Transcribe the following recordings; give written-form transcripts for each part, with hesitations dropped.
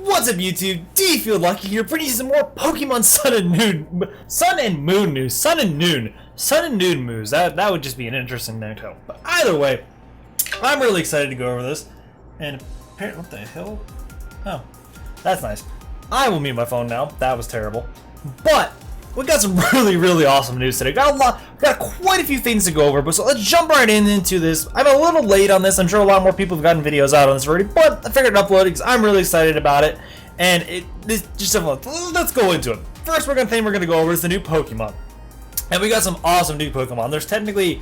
What's up, YouTube? D-Field Lucky here, bringing you some more Pokemon Sun and Moon news. Sun and Noon news. That would just be an interesting thing to tell. But either way, I'm really excited to go over this. And apparently, what the hell? Oh, that's nice. I will mute my phone now. That was terrible. But we got some really awesome news today. Got quite a few things to go over, but so let's jump right into this. I'm a little late on this. I'm sure a lot more people have gotten videos out on this already, but I figured I'd upload it because I'm really excited about it. And let's go into it. First, we're gonna go over is the new Pokemon, and we got some awesome new Pokemon. There's technically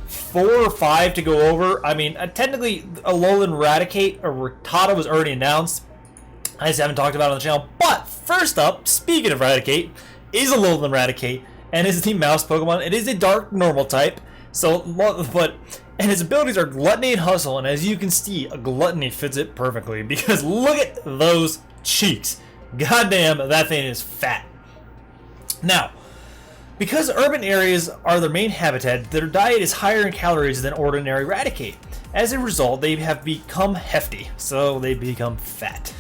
4 or 5 to go over. I mean, technically, Alolan Raticate or Rattata was already announced. I just haven't talked about it on the channel. But first up, speaking of Raticate, is Alolan Raticate, and is the mouse Pokemon. It is a dark normal type, and his abilities are Gluttony and Hustle, and as you can see, Gluttony fits it perfectly because look at those cheeks. Goddamn, that thing is fat. Now, because urban areas are their main habitat, their diet is higher in calories than ordinary Raticate. As a result, they have become hefty, so they become fat.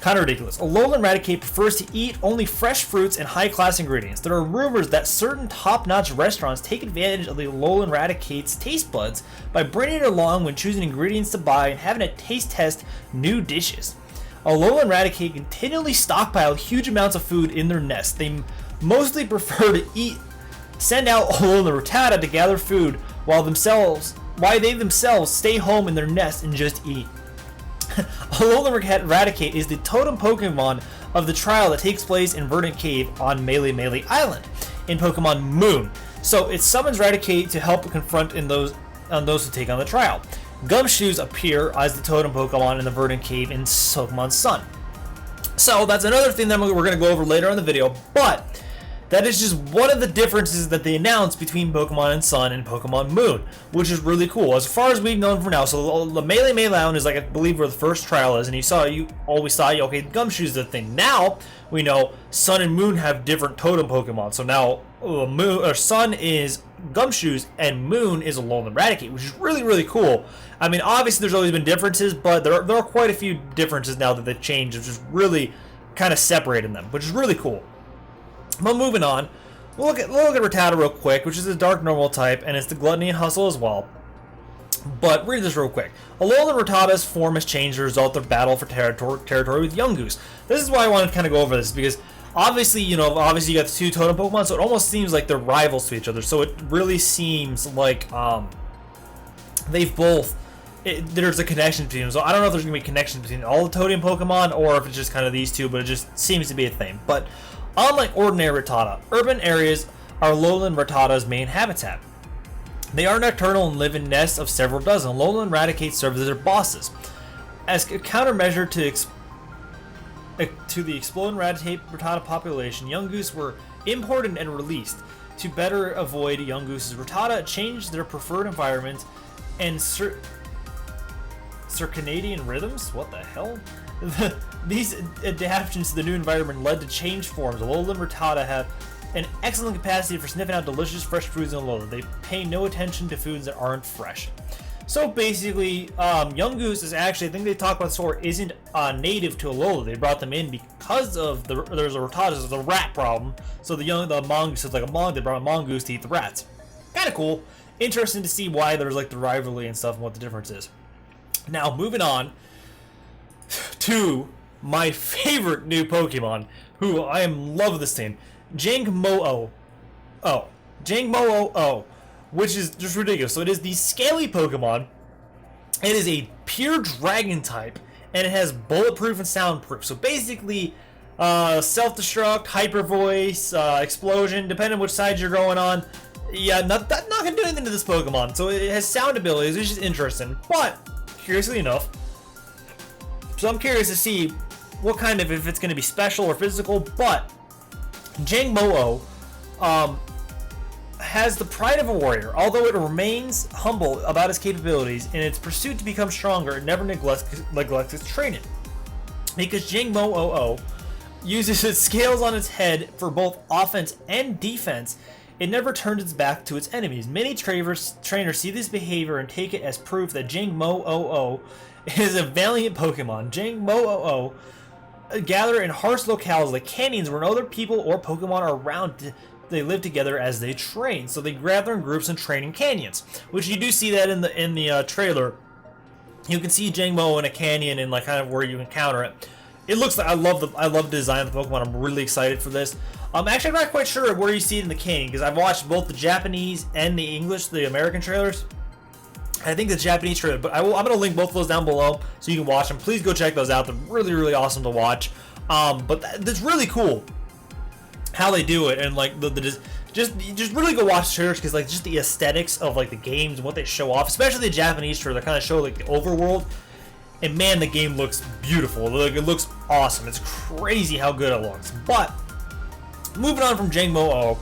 Kind of ridiculous. Alolan Raticate prefers to eat only fresh fruits and high-class ingredients. There are rumors that certain top-notch restaurants take advantage of the Alolan Raticate's taste buds by bringing it along when choosing ingredients to buy and having it taste test new dishes. Alolan Raticate continually stockpile huge amounts of food in their nest. They mostly prefer to send out Alolan Rattata to gather food while they themselves stay home in their nest and just eat. Alolan Raticate is the totem Pokemon of the trial that takes place in Verdant Cave on Melee Island in Pokemon Moon. So it summons Raticate to help confront those who take on the trial. Gumshoes appear as the totem Pokemon in the Verdant Cave in Pokemon Sun. So that's another thing that we're going to go over later in the video, but that is just one of the differences that they announced between Pokemon Sun and Pokemon Moon, which is really cool. As far as we've known for now, so the Melee Island is like, I believe, where the first trial is, and you always saw, okay, Gumshoe is the thing. Now we know Sun and Moon have different totem Pokemon. So now Sun is Gumshoes and Moon is Alolan Raticate, which is really cool. I mean, obviously there's always been differences, but there are quite a few differences now that they've changed, which is really kind of separating them, which is really cool. But moving on, we'll look at Rattata real quick, which is a dark normal type, and it's the Gluttony and Hustle as well. But read this real quick. Alolan Rattata's form has changed as a result of their battle for territory with Yungoos. This is why I wanted to kind of go over this, because obviously, you got the 2 totem Pokemon, so it almost seems like they're rivals to each other. So it really seems like there's a connection between them. So I don't know if there's going to be a connection between all the totem Pokemon, or if it's just kind of these two, but it just seems to be a thing. But unlike ordinary Rattata, urban areas are Alolan Rattata's main habitat. They are nocturnal and live in nests of several dozen. Alolan Raticate serves as their bosses. As a countermeasure to the exploding Rattata population, Yungoos were imported and released. To better avoid Yungoos' Rattata changed their preferred environment and circadian rhythms? What the hell? These adaptations to the new environment led to changed forms. Alolan Rattata have an excellent capacity for sniffing out delicious fresh foods in Alolan. They pay no attention to foods that aren't fresh. So basically, Yungoos is actually, I think they talk about the story, isn't native to Alola. They brought them in because of there's a Rattata, there's a rat problem. So the mongoose is like a mongoose. They brought a mongoose to eat the rats. Kind of cool. Interesting to see why there's like the rivalry and stuff and what the difference is. Now moving on to my favorite new Pokemon, who I am love this thing, Jangmo-o, which is just ridiculous. So it is the scaly Pokemon. It is a pure dragon type, and it has bulletproof and soundproof. So basically, self-destruct, hyper voice, explosion, depending on which side you're going on. Yeah, not gonna do anything to this Pokemon. So it has sound abilities, which is interesting. But curiously enough, so I'm curious to see what kind of, if it's going to be special or physical, but Jangmo-o has the pride of a warrior. Although it remains humble about its capabilities, in its pursuit to become stronger, it never neglects its training. Because Jangmo-o uses its scales on its head for both offense and defense, it never turns its back to its enemies. Many trainers see this behavior and take it as proof that Jangmo-o is a valiant Pokemon. Jangmo-o gather in harsh locales like canyons where no other people or Pokemon are around. They live together as they train, so they gather in groups and train in canyons, which you do see that in the trailer. You can see Jangmo in a canyon and like kind of where you encounter it. It looks like I love the design of the Pokemon. I'm really excited for this. Actually, I'm not quite sure where you see it in the canyon because I've watched both the Japanese and the American trailers. I think the Japanese trailer, but I'm going to link both of those down below so you can watch them. Please go check those out. They're really, really awesome to watch. But that's really cool how they do it, and like just really go watch the trailers because like just the aesthetics of like the games and what they show off, especially the Japanese trailer, kind of show like the overworld. And man, the game looks beautiful. Like, it looks awesome. It's crazy how good it looks. But moving on from Jangmo,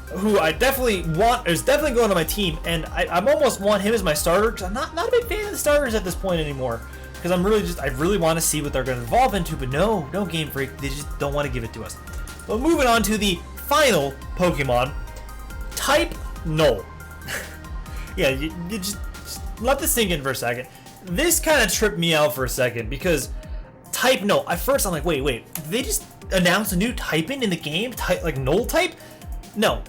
who I definitely want, is definitely going to my team, and I almost want him as my starter because I'm not a big fan of the starters at this point anymore. Because I really want to see what they're going to evolve into, but no Game Freak, they just don't want to give it to us. But moving on to the final Pokemon, Type Null. Yeah, you just let this sink in for a second. This kind of tripped me out for a second because Type Null. At first, I'm like, wait, did they just announce a new typing in the game? Like Null type? No,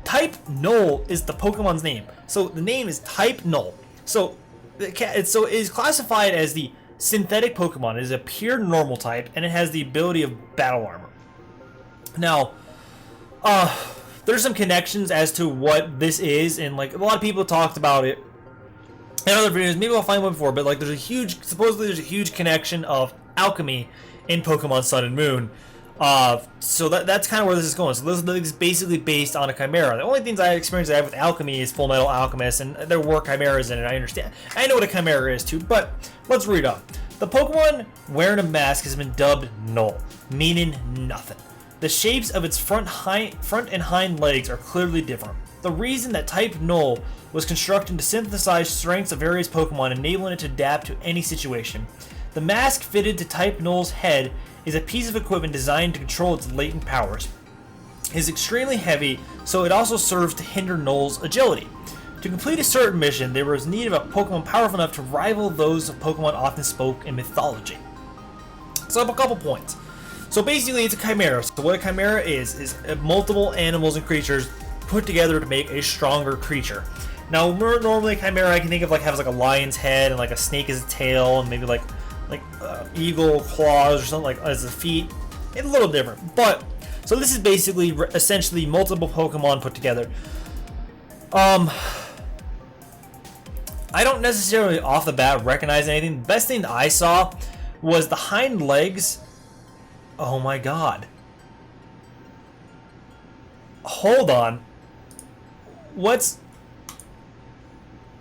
Type Null is the Pokemon's name. So the name is Type Null. So it is classified as the synthetic Pokemon. It is a pure normal type, and it has the ability of battle armor. Now, there's some connections as to what this is, and like a lot of people talked about it in other videos. Maybe I'll find one before, but like supposedly there's a huge connection of alchemy in Pokemon Sun and Moon. So that's kind of where this is going. So this is basically based on a Chimera. The only things I experienced with alchemy is Full Metal Alchemist, and there were Chimeras in it. I understand. I know what a Chimera is too, but let's read on. The Pokemon wearing a mask has been dubbed Null, meaning nothing. The shapes of its front and hind legs are clearly different. The reason that Type Null was constructed to synthesize strengths of various Pokemon, enabling it to adapt to any situation. The mask fitted to Type Null's head is a piece of equipment designed to control its latent powers. It is extremely heavy, so it also serves to hinder Null's agility. To complete a certain mission, there was need of a Pokemon powerful enough to rival those of Pokemon often spoke in mythology. So I have a couple points. So basically it's a Chimera. So what a Chimera is multiple animals and creatures put together to make a stronger creature. Now normally a Chimera I can think of like has like a lion's head and like a snake as a tail and maybe like eagle claws or something like as a feet. It's a little different. But so this is basically essentially multiple Pokemon put together. I don't necessarily off the bat recognize anything. The best thing that I saw was the hind legs. Oh my god. Hold on. Let's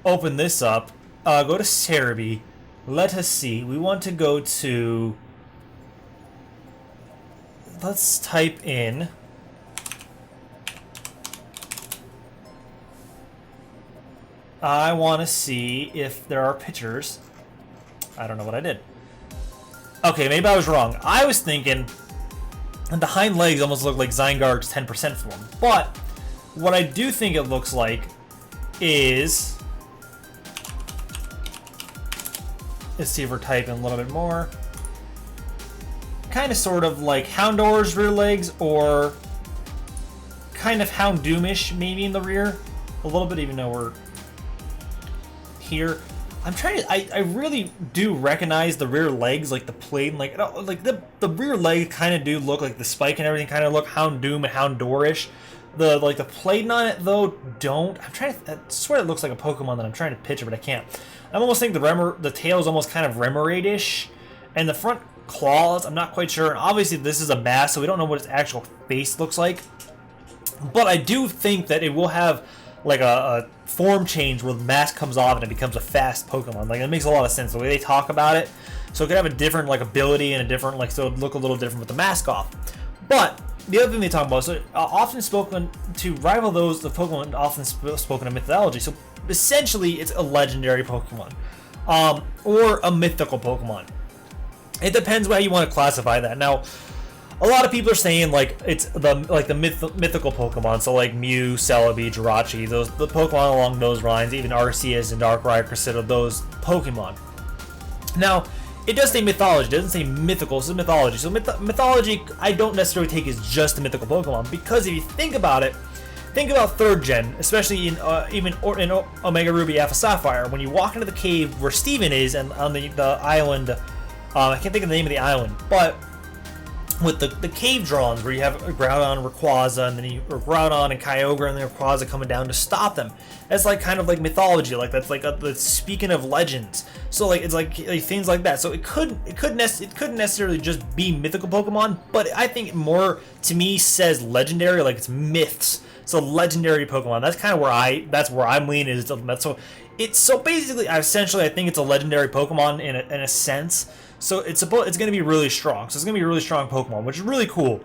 open this up. Go to Cerebi. Let us see. We want to go to... Let's type in... I want to see if there are pictures. I don't know what I did. Okay, maybe I was wrong. I was thinking that the hind legs almost look like Zygarde's 10% form. But what I do think it looks like is... Let's see if we're typing a little bit more. Kind of sort of like Houndour's rear legs, or kind of Houndoomish maybe in the rear. A little bit, even though we're here. I'm trying to. I really do recognize the rear legs, like the plate, and like the rear legs kind of do look like the spike and everything kind of look Houndoom and Houndourish. The plate on it though don't. I'm trying to. I swear it looks like a Pokemon that I'm trying to picture, but I can't. I almost think the tail is almost kind of Remoraid-ish, and the front claws I'm not quite sure. And obviously this is a mask, so we don't know what its actual face looks like. But I do think that it will have like a form change where the mask comes off and it becomes a fast Pokemon. Like, it makes a lot of sense the way they talk about it. So it could have a different like ability and a different like, so it would look a little different with the mask off. But the other thing they talk about, so often spoken to rival those the Pokemon often spoken in mythology. So essentially it's a legendary Pokemon, or a mythical Pokemon. It depends how you want to classify that. Now, a lot of people are saying like it's the mythical Pokemon, so like Mew, Celebi, Jirachi, the Pokemon along those lines. Even Arceus and Darkrai are considered those Pokemon. Now, it does say mythology, it doesn't say mythical, so mythology. So mythology I don't necessarily take as just a mythical Pokemon, because if you think about it, think about 3rd gen, especially in in Omega Ruby Alpha Sapphire, when you walk into the cave where Steven is, and on the island, I can't think of the name of the island, but with the cave drawings where you have Groudon, Rayquaza, and then Groudon and Kyogre and then Rayquaza coming down to stop them. That's like kind of like mythology, like that's like speaking of legends. So like it's like things like that. So it couldn't necessarily just be mythical Pokemon, but I think more to me says legendary, like it's myths. So legendary Pokemon. That's kind of where I'm leaning. So basically, essentially, I think it's a legendary Pokemon in a sense. So it's going to be really strong. So it's going to be a really strong Pokemon, which is really cool.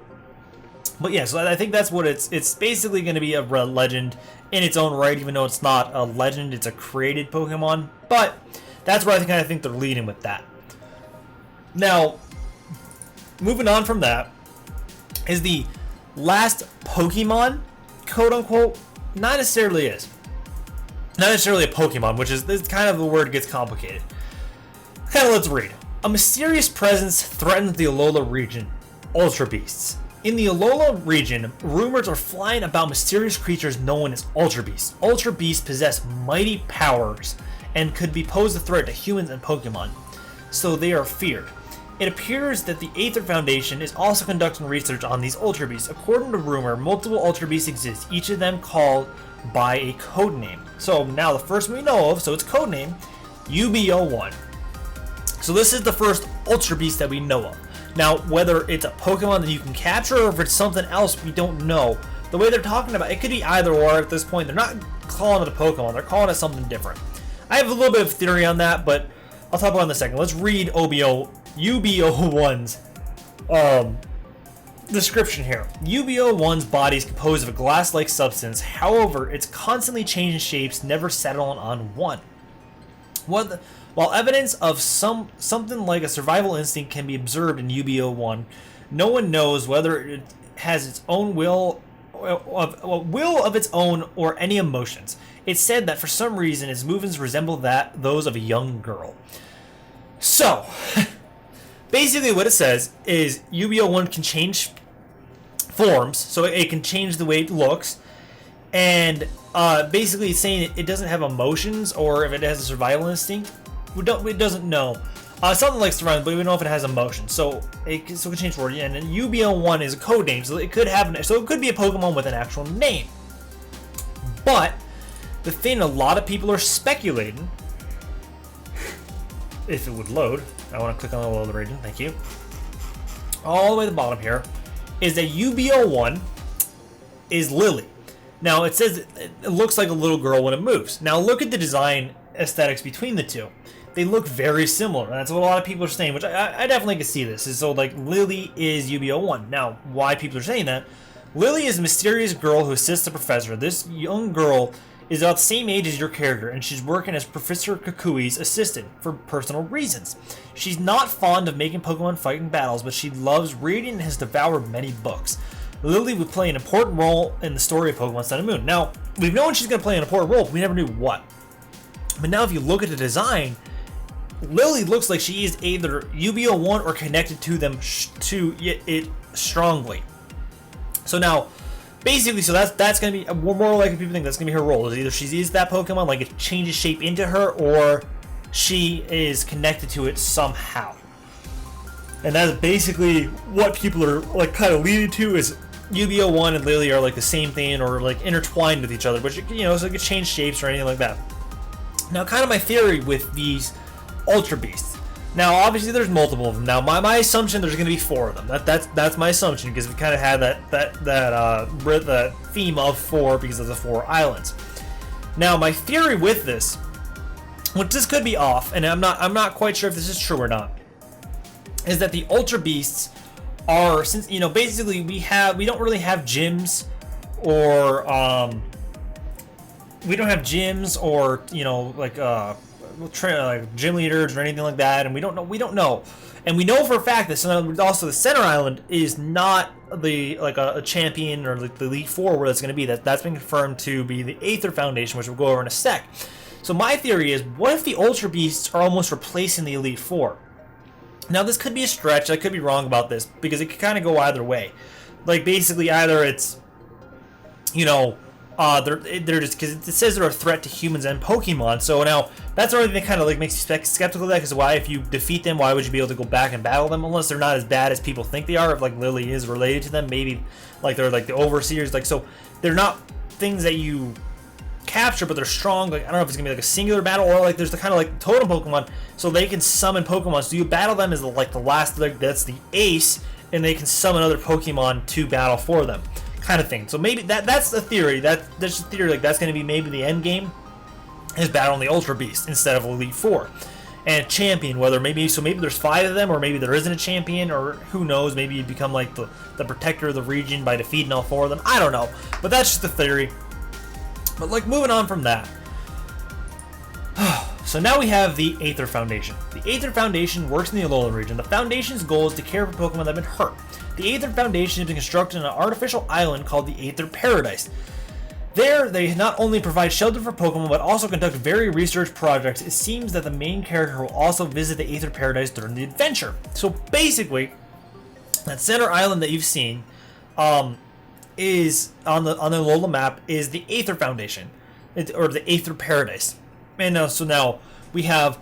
But yeah, so I think that's what it's basically going to be a legend in its own right, even though it's not a legend, it's a created Pokemon. But that's where I think they're leading with that. Now, moving on from that is the last Pokemon, quote unquote, not necessarily a Pokemon, which is kind of the word gets complicated. Let's read. A mysterious presence threatens the Alola region. Ultra Beasts. In the Alola region, rumors are flying about mysterious creatures known as Ultra Beasts. Ultra Beasts possess mighty powers and could be posed a threat to humans and Pokemon, so they are feared. It appears that the Aether Foundation is also conducting research on these Ultra Beasts. According to rumor, multiple Ultra Beasts exist, each of them called by a code name. So now the first we know of, so it's codename UB01. So this is the first Ultra Beast that we know of. Now, whether it's a Pokemon that you can capture or if it's something else, we don't know. The way they're talking about it could be either or at this point. They're not calling it a Pokemon, they're calling it something different. I have a little bit of theory on that, but I'll talk about it in a second. Let's read UB01's description here. UB01's body is composed of a glass-like substance. However, it's constantly changing shapes, never settling on one. While evidence of something like a survival instinct can be observed in UB01, no one knows whether it has its own will of its own or any emotions. It's said that for some reason its movements resemble those of a young girl. So, basically what it says is UB01 can change forms, so it can change the way it looks, and basically it's saying it doesn't have emotions or if it has a survival instinct. It doesn't know. Something like survival, but we don't know if it has emotions. So it can change forward. And then UB01 is a code name, so it could be a Pokemon with an actual name. But the thing a lot of people are speculating, if it would load, I want to click on the load region, thank you. All the way to the bottom here, is that UB01 is Lily. Now it says it looks like a little girl when it moves. Now look at the design aesthetics between the two. They look very similar. That's what a lot of people are saying, which I definitely can see this. So like Lily is UB01. Now, why people are saying that? Lily is a mysterious girl who assists the professor. This young girl is about the same age as your character, and she's working as Professor Kukui's assistant for personal reasons. She's not fond of making Pokemon fighting battles, but she loves reading and has devoured many books. Lily would play an important role in the story of Pokemon Sun and Moon. Now, we've known she's going to play an important role, but we never knew what. But now if you look at the design, Lily looks like she is either UB01 or connected to them to it strongly. So now, basically, so that's going to be more likely people think that's going to be her role. Is either she is that Pokemon, like it changes shape into her, or she is connected to it somehow. And that's basically what people are like kind of leading to, is UB01 and Lily are like the same thing or like intertwined with each other, which, you know, so it could change shapes or anything like that. Now, kind of my theory with these Ultra Beasts. Now, obviously, there's multiple of them. Now, my assumption there's going to be 4 of them. That's my assumption, because we kind of had that theme of 4 because of the 4 islands. Now, my theory with this, which this could be off, and I'm not quite sure if this is true or not, is that the Ultra Beasts are, since, you know, basically we don't really have gyms or we don't have gyms or, you know, like gym leaders or anything like that, and we don't know, and we know for a fact that also the Center Island is not the a champion or like the Elite Four where that's going to be. That's been confirmed to be the Aether Foundation, which we'll go over in a sec. So my theory is, what if the Ultra Beasts are almost replacing the Elite Four? Now this could be a stretch. I could be wrong about this because it could kind of go either way. Like basically either it's, you know, they're just because it says they're a threat to humans and Pokemon. So now that's already that kind of like makes you skeptical of that, because why, if you defeat them, why would you be able to go back and battle them unless they're not as bad as people think they are? If like Lily is related to them, maybe like they're like the overseers, like, so they're not things that you capture, but they're strong. Like I don't know if it's gonna be like a singular battle or like there's the kind of like totem Pokemon, so they can summon Pokemon. So you battle them as like the last, like that's the ace, and they can summon other Pokemon to battle for them, kind of thing. So maybe that's the theory. That's the theory. Like that's gonna be maybe the end game is battling the Ultra Beast instead of Elite Four. And champion, whether maybe there's 5 of them, or maybe there isn't a champion, or who knows, maybe you become like the protector of the region by defeating all 4 of them. I don't know, but that's just the theory. But like moving on from that, so now we have the Aether Foundation. The Aether Foundation works in the Alola region. The Foundation's goal is to care for Pokemon that have been hurt. The Aether Foundation has been constructed on an artificial island called the Aether Paradise. There, they not only provide shelter for Pokemon, but also conduct various research projects. It seems that the main character will also visit the Aether Paradise during the adventure. So basically, that center island that you've seen is on the Alola map is the Aether Foundation, or the Aether Paradise. And so now we have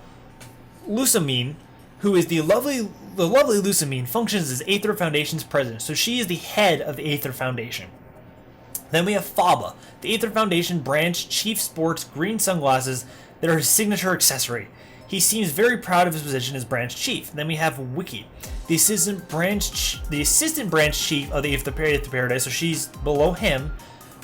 Lusamine, who is the lovely Lusamine, functions as Aether Foundation's president. So she is the head of the Aether Foundation. Then we have Faba, the Aether Foundation branch chief, sports green sunglasses that are his signature accessory. He seems very proud of his position as branch chief. Then we have Wiki, the assistant branch chief of the Aether Paradise, so she's below him,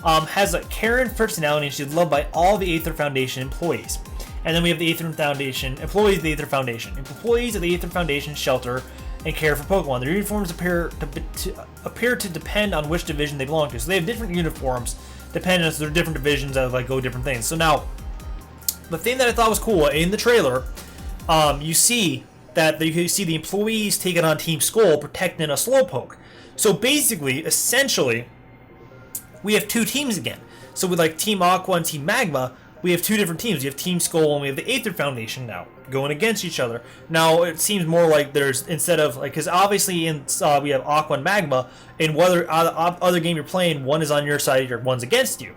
has a caring personality, and she's loved by all the Aether Foundation employees. And then we have the Aether Foundation employees of the Aether Foundation. Employees of the Aether Foundation shelter and care for Pokemon. Their uniforms appear to depend on which division they belong to. So they have different uniforms depending on their different divisions that like go different things. So now, the thing that I thought was cool in the trailer, you see the employees taking on Team Skull protecting a Slowpoke. So basically, essentially, we have 2 teams again. So with like Team Aqua and Team Magma, we have 2 different teams. You have Team Skull and we have the Aether Foundation now going against each other. Now it seems more like there's, instead of like, because obviously we have Aqua and Magma, in whether other game you're playing, one is on your side or one's against you.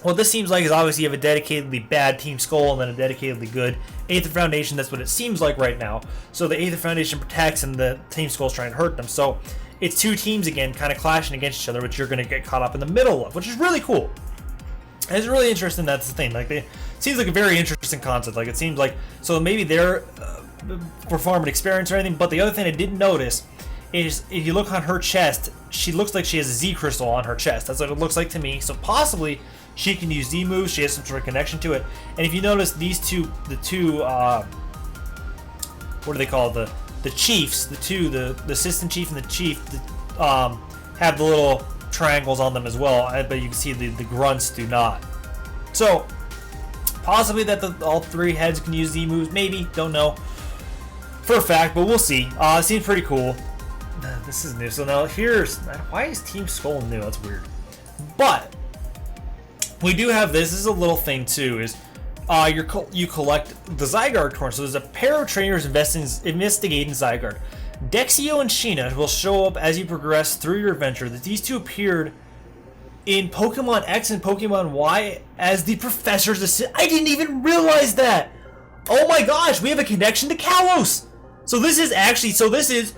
What this seems like is obviously you have a dedicatedly bad Team Skull and then a dedicatedly good Aether Foundation. That's what it seems like right now. So the Aether Foundation protects and the Team Skull's trying to hurt them. So it's 2 teams again kind of clashing against each other, which you're going to get caught up in the middle of, which is really cool. And it's really interesting. That's the thing. Like, it seems like a very interesting concept. Like, it seems like, so maybe they're performing experience or anything. But the other thing I didn't notice is if you look on her chest, she looks like she has a Z crystal on her chest. That's what it looks like to me. So possibly she can use Z moves. She has some sort of connection to it. And if you notice, these two, what do they call it? The chiefs, the assistant chief and the chief, have the little triangles on them as well, but you can see the grunts do not. So possibly that all 3 heads can use Z moves, maybe, don't know for a fact, but we'll see. It seems pretty cool. This is new. So now why is Team Skull new? That's weird. But we do have this is a little thing too, is you collect the Zygarde coins. So there's a pair of trainers investigating Zygarde. Dexio and Sheena will show up as you progress through your adventure. These 2 appeared in Pokemon X and Pokemon Y as the professor's assistant. I didn't even realize that! Oh my gosh, we have a connection to Kalos! So this is actually, this is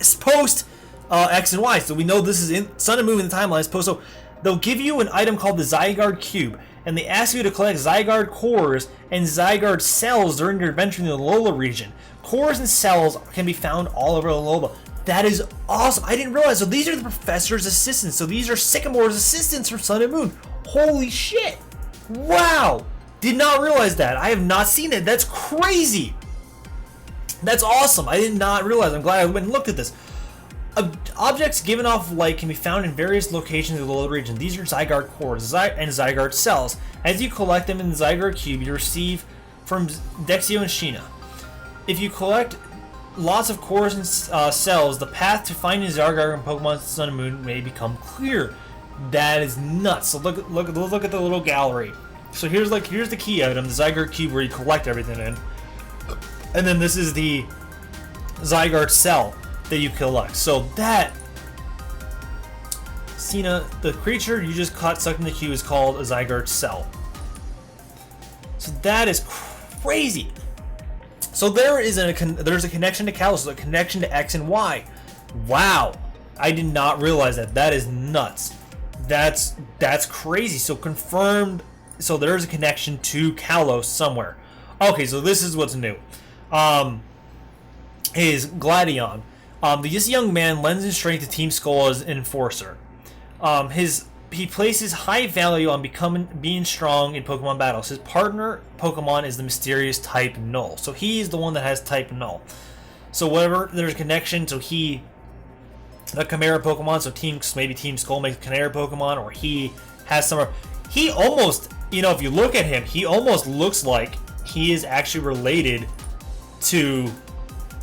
it's post X and Y. So we know this is in Sun and Moon in the timeline. It's post, so they'll give you an item called the Zygarde Cube, and they ask you to collect Zygarde cores and Zygarde cells during your adventure in the Alola region. Cores and cells can be found all over Alola. That is awesome. I didn't realize. So these are the professor's assistants. So these are Sycamore's assistants from Sun and Moon. Holy shit. Wow. Did not realize that. I have not seen it. That's crazy. That's awesome. I did not realize. I'm glad I went and looked at this. Objects given off light can be found in various locations of the Alola region. These are Zygarde cores and Zygarde cells. As you collect them in the Zygarde Cube, you receive from Dexio and Sheena. If you collect lots of cores and cells, the path to finding Zygarde in Pokemon Sun and Moon may become clear. That is nuts. So look at the little gallery. So here's the key item, the Zygarde Cube, where you collect everything in. And then this is the Zygarde cell that you collect. So that, Cena, the creature you just caught stuck in the queue is called a Zygarde cell. So that is crazy. So there's a connection to Kalos, a connection to X and Y. Wow, I did not realize that. That is nuts. That's crazy. So confirmed. So there's a connection to Kalos somewhere. Okay, so this is what's new. Is Gladion. This young man lends his strength to Team Skull as an enforcer. He places high value on being strong in Pokemon battles. His partner Pokemon is the mysterious type Null. So he is the one that has type Null. So whatever, there's a connection. So a Chimera Pokemon. So maybe Team Skull makes a Chimera Pokemon, or he has some. He almost, if you look at him, he almost looks like he is actually related to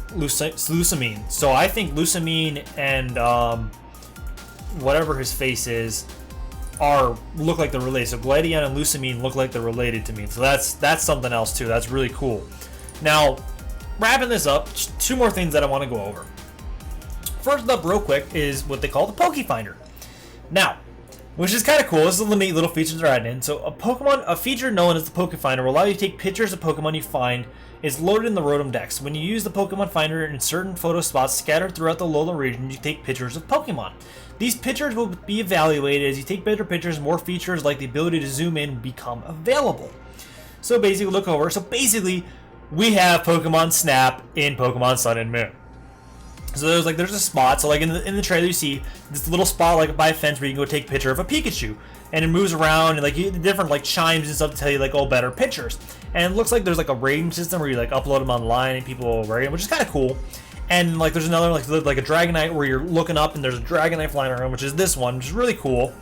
Lusamine. So I think Lusamine and whatever his face is look like they're related. So Gladion and Lusamine look like they're related to me. So that's something else too. That's really cool. Now, wrapping this up, just 2 more things that I want to go over. First up, real quick, is what they call the Pokefinder. Now, which is kind of cool. This is a neat little feature they're adding in. So a feature known as the Pokefinder will allow you to take pictures of Pokemon you find is loaded in the Rotom Dex. When you use the Pokemon Finder in certain photo spots scattered throughout the Alola region, you take pictures of Pokemon. These pictures will be evaluated as you take better pictures. More features like the ability to zoom in become available. So basically, look over. So basically, we have Pokemon Snap in Pokemon Sun and Moon. So there's a spot. So like in the trailer, you see this little spot like by a fence where you can go take a picture of a Pikachu, and it moves around and like different like chimes and stuff to tell you like better pictures. And it looks like there's like a rating system where you like upload them online and people will rate them, which is kind of cool. And like there's another like a Dragonite where you're looking up and there's a Dragonite flying around, which is this one, which is really cool.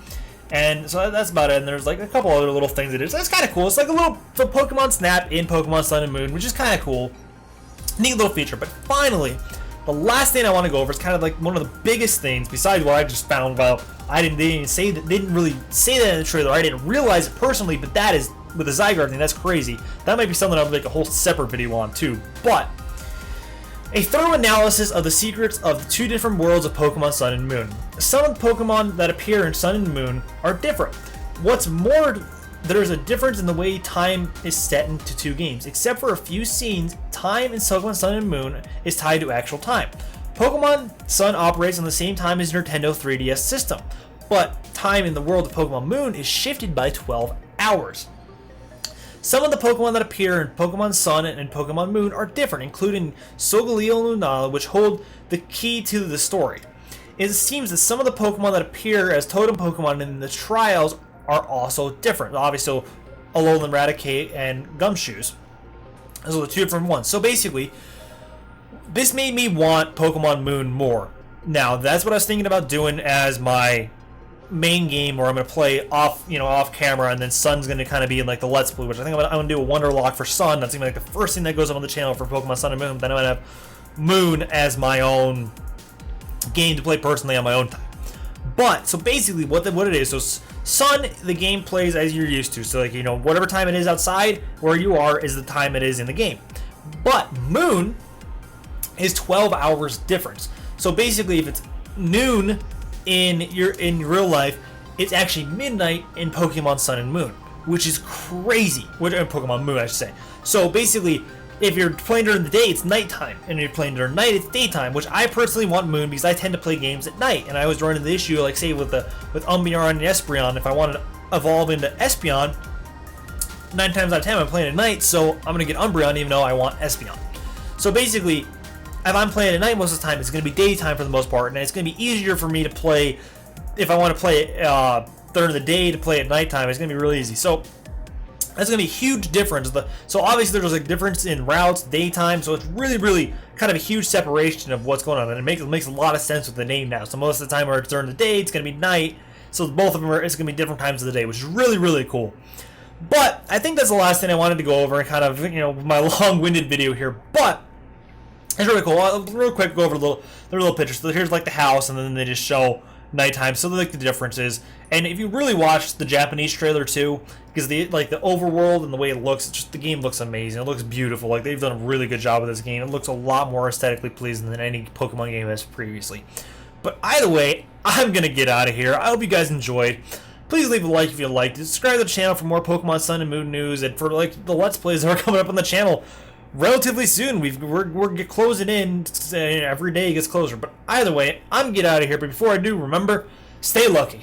And so that's about it. And there's like a couple other little things it is. That's kind of cool. It's like a little Pokemon Snap in Pokemon Sun and Moon, which is kind of cool. Neat little feature. But finally, the last thing I want to go over is kind of like one of the biggest things besides what I just found. Well, they didn't really say that in the trailer. I didn't realize it personally, but that is with the Zygarde thing. That's crazy. That might be something I'll make a whole separate video on too. But a thorough analysis of the secrets of the 2 different worlds of Pokemon Sun and Moon. Some of the Pokemon that appear in Sun and Moon are different. What's more, there's a difference in the way time is set into 2 games. Except for a few scenes, time in Pokemon Sun and Moon is tied to actual time. Pokemon Sun operates on the same time as Nintendo 3DS system, but time in the world of Pokemon Moon is shifted by 12 hours. Some of the Pokemon that appear in Pokemon Sun and Pokemon Moon are different, including Solgaleo and Lunala, which hold the key to the story. It seems that some of the Pokemon that appear as totem Pokemon in the trials are also different. Obviously, Alolan Raticate and Gumshoes. Those are the 2 different ones. So basically, this made me want Pokemon Moon more. Now, that's what I was thinking about doing as my main game, where I'm going to play off camera, and then Sun's going to kind of be in like the Let's Play, which I think I'm going to do a Wonderlock for Sun. That's going to be like the first thing that goes up on the channel for Pokemon Sun and Moon. Then I'm going to have Moon as my own game to play personally on my own time. But so basically, what it is, so Sun, the game plays as you're used to. So like whatever time it is outside where you are is the time it is in the game. But Moon is 12 hours difference. So basically, if it's noon in real life, it's actually midnight in Pokemon Sun and Moon, which is crazy. Pokemon Moon, I should say. So basically, if you're playing during the day, it's nighttime, and if you're playing during night, it's daytime. Which I personally want Moon because I tend to play games at night, and I always run into the issue, like say with Umbreon and Espeon. If I want to evolve into Espeon, 9 times out of 10 I'm playing at night, so I'm gonna get Umbreon even though I want Espeon. So basically, if I'm playing at night most of the time, it's going to be daytime for the most part, and it's going to be easier for me to play. If I want to play during the day to play at nighttime, it's going to be really easy. So that's going to be a huge difference. So obviously there's a difference in routes, daytime, so it's really, really kind of a huge separation of what's going on, and it makes a lot of sense with the name now. So most of the time where it's during the day, it's going to be night. So both of them it's going to be different times of the day, which is really, really cool. But I think that's the last thing I wanted to go over, and kind of my long-winded video here. But it's really cool. I'll real quick go over the little pictures. So here's like the house, and then they just show nighttime, so like the differences. And if you really watch the Japanese trailer too, because the overworld and the way it looks, it's just the game looks amazing. It looks beautiful. Like they've done a really good job with this game. It looks a lot more aesthetically pleasing than any Pokemon game has previously. But either way, I'm gonna get out of here. I hope you guys enjoyed. Please leave a like if you liked. Subscribe to the channel for more Pokemon Sun and Moon news and for like the Let's Plays that are coming up on the channel relatively soon. We're closing in. Every day gets closer. But either way, I'm gonna get out of here. But before I do, remember, stay lucky.